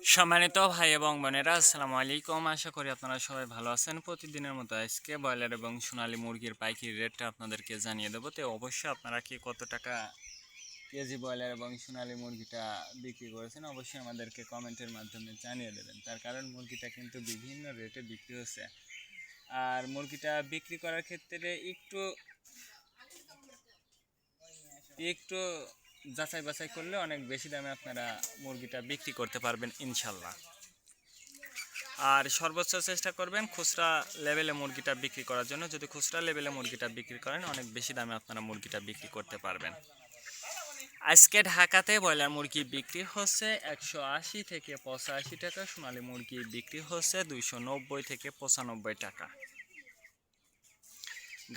সম্মানিত ভাই এবং বোনেরা, আসসালামু আলাইকুম। আশা করি আপনারা সবাই ভালো আছেন। প্রতিদিনের মতো আজকে ব্রয়লার এবং সোনালী মুরগির পাইকারি রেটটা আপনাদেরকে জানিয়ে দেবো। তো অবশ্যই আপনারা কি কত টাকা কেজি ব্রয়লার এবং সোনালী মুরগিটা বিক্রি করেছেন অবশ্যই আমাদেরকে কমেন্টের মাধ্যমে জানিয়ে দেবেন। তার কারণ মুরগিটা কিন্তু বিভিন্ন রেটে বিক্রি হচ্ছে। আর মুরগিটা বিক্রি করার ক্ষেত্রে একটু একটু যাচাই বাছাই করলে অনেক বেশি দামে আপনারা মুরগিটা বিক্রি করতে পারবেন ইনশাল্লাহ। আর সর্বোচ্চ চেষ্টা করবেন খুচরা লেভেলে মুরগিটা বিক্রি করার জন্য। যদি খুচরা লেভেলে মুরগিটা বিক্রি করেন অনেক বেশি দামে আপনারা মুরগিটা বিক্রি করতে পারবেন। আজকে ঢাকাতে ব্রয়লার মুরগি বিক্রি হচ্ছে 180 থেকে 85 টাকা, সোনালী মুরগি বিক্রি হচ্ছে 290 থেকে 95 টাকা।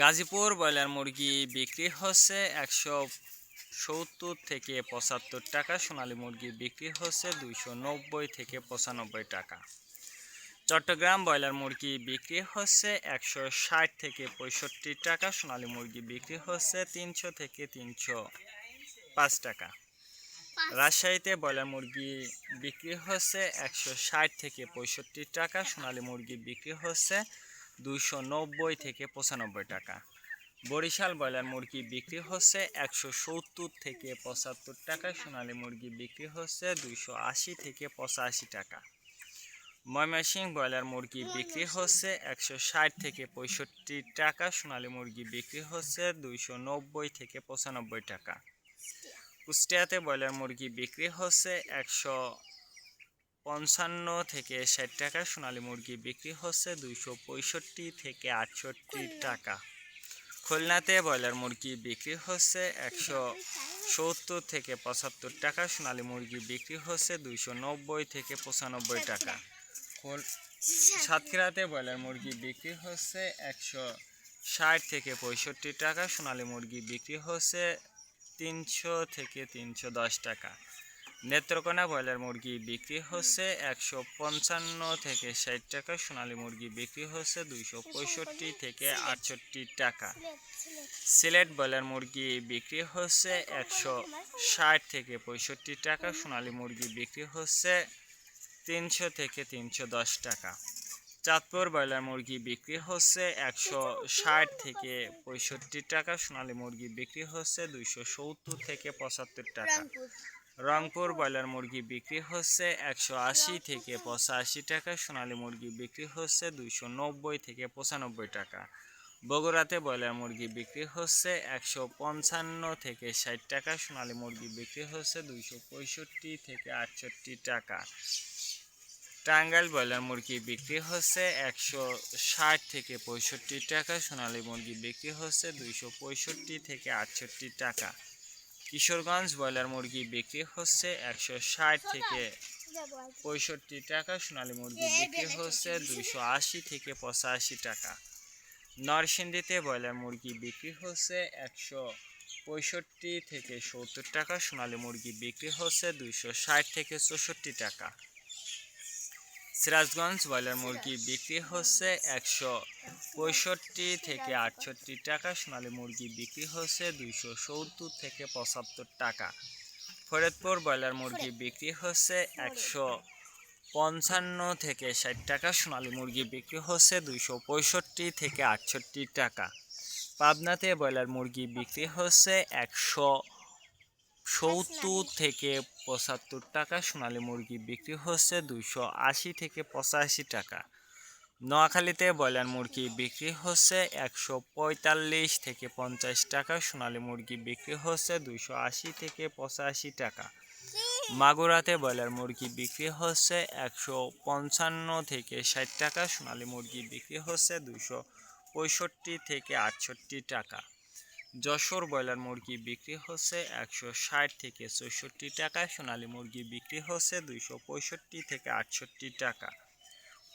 গাজীপুর ব্রয়লার মুরগি বিক্রি হচ্ছে 170 থেকে 75 টাকা, সোনালী মুরগি বিক্রি হচ্ছে 290 থেকে 95 টাকা। চট্টগ্রাম ব্রয়লার মুরগি বিক্রি হচ্ছে 160 থেকে 65 টাকা, সোনালী মুরগি বিক্রি হচ্ছে 300 থেকে 305 টাকা। রাজশাহীতে ব্রয়লার মুরগি বিক্রি হচ্ছে 160 থেকে 65 টাকা, সোনালী মুরগি বিক্রি হচ্ছে 290 থেকে 95 টাকা। বরিশাল ব্রয়লার মুরগি বিক্রি হচ্ছে 170 থেকে 75 টাকা, সোনালী মুরগি বিক্রি হচ্ছে 280 থেকে 85 টাকা। ময়মনসিংহ ব্রয়লার মুরগি বিক্রি হচ্ছে 160 থেকে 65 টাকা, সোনালী মুরগি বিক্রি হচ্ছে 290 থেকে 95 টাকা। কুষ্টিয়াতে ব্রয়লার মুরগি বিক্রি হচ্ছে 155 থেকে 60 টাকা, সোনালী মুরগি বিক্রি হচ্ছে 265 থেকে 68 টাকা। খুলনাতে ব্রয়লার মুরগি বিক্রি হচ্ছে 170 থেকে 75 টাকা, সোনালী মুরগি বিক্রি হচ্ছে 290 থেকে 95 টাকা। সাতক্ষীরাতে ব্রয়লার মুরগি বিক্রি হচ্ছে 160 থেকে 65 টাকা, সোনালী মুরগি বিক্রি হচ্ছে 300 থেকে 310 টাকা। নেত্রকোনা ব্রয়লার মুরগি বিক্রি হচ্ছে 155 থেকে 60 টাকা, সোনালী মুরগি বিক্রি হচ্ছে 265 থেকে 68 টাকা। সিলেট ব্রয়লার মুরগি বিক্রি হচ্ছে 160 থেকে 65 টাকা, সোনালী মুরগি বিক্রি হচ্ছে 300 থেকে 310 টাকা। চাঁদপুর ব্রয়লার মুরগি বিক্রি হচ্ছে 160 থেকে 65 টাকা, সোনালী মুরগি বিক্রি হচ্ছে 270 থেকে 75 টাকা। রংপুর ব্রয়লার মুরগি বিক্রি হচ্ছে 180 থেকে 85 টাকা, সোনালী মুরগি বিক্রি হচ্ছে 290 থেকে 95 টাকা। বগুড়াতে ব্রয়লার মুরগি বিক্রি হচ্ছে 155 থেকে 60 টাকা, সোনালী মুরগি বিক্রি হচ্ছে 265 থেকে 68 টাকা। টাঙ্গাইল ব্রয়লার মুরগি বিক্রি হচ্ছে 160 থেকে 65 টাকা, সোনালী মুরগি বিক্রি হচ্ছে 265 থেকে 68 টাকা। কিশোরগঞ্জ ব্রয়লার মুরগি বিক্রি হচ্ছে 160 থেকে 65 টাকা, সোনালী মুরগি বিক্রি হচ্ছে 280 থেকে 85 টাকা। নরসিংদীতে ব্রয়লার মুরগি বিক্রি হচ্ছে 165 থেকে 70 টাকা, সোনালী মুরগি বিক্রি হচ্ছে 260 থেকে 64 টাকা। সিরাজগঞ্জ ব্রয়লার মুরগি বিক্রি হচ্ছে 165 থেকে 68 টাকা, সোনালী মুরগি বিক্রি হচ্ছে 270 থেকে 75 টাকা। ফরিদপুর ব্রয়লার মুরগি বিক্রি হচ্ছে 155 থেকে 60 টাকা, সোনালী মুরগি বিক্রি হচ্ছে 265 থেকে 68 টাকা। পাবনাতে ব্রয়লার মুরগি বিক্রি হচ্ছে 170 থেকে 75 টাকা, সোনালী মুরগি বিক্রি হচ্ছে 280 থেকে 85 টাকা। নোয়াখালীতে ব্রয়লার মুরগি বিক্রি হচ্ছে 145 থেকে 50 টাকা, সোনালী মুরগি বিক্রি হচ্ছে 280 থেকে 85 টাকা। মাগুরাতে ব্রয়লার মুরগি বিক্রি হচ্ছে 155 থেকে 60 টাকা, সোনালী মুরগি বিক্রি হচ্ছে 265 থেকে 68 টাকা। যশোর ব্রয়লার মুরগি বিক্রি হচ্ছে 160 থেকে 64 টাকা, সোনালী মুরগি বিক্রি হচ্ছে 265 থেকে 68 টাকা।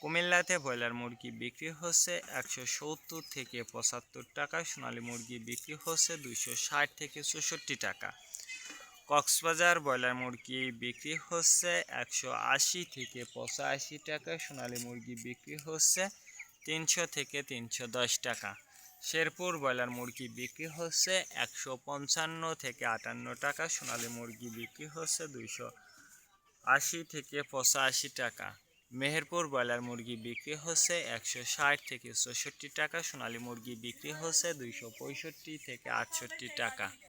কুমিল্লাতে ব্রয়লার মুরগি বিক্রি হচ্ছে 170 থেকে 75 টাকা, সোনালী মুরগি বিক্রি হচ্ছে 260 থেকে 64 টাকা। কক্সবাজার ব্রয়লার মুরগি বিক্রি হচ্ছে 180 থেকে 85 টাকা, সোনালী মুরগি বিক্রি হচ্ছে 300 থেকে 310 টাকা। শেরপুর ব্রয়লার মুরগি বিক্রি হচ্ছে 155 থেকে 58 টাকা, সোনালী মুরগি বিক্রি হচ্ছে 80 থেকে 85 টাকা। মেহেরপুর ব্রয়লার মুরগি বিক্রি হচ্ছে 160 থেকে 64 টাকা। সোনালী মুরগি বিক্রি হচ্ছে 265 থেকে 68 টাকা।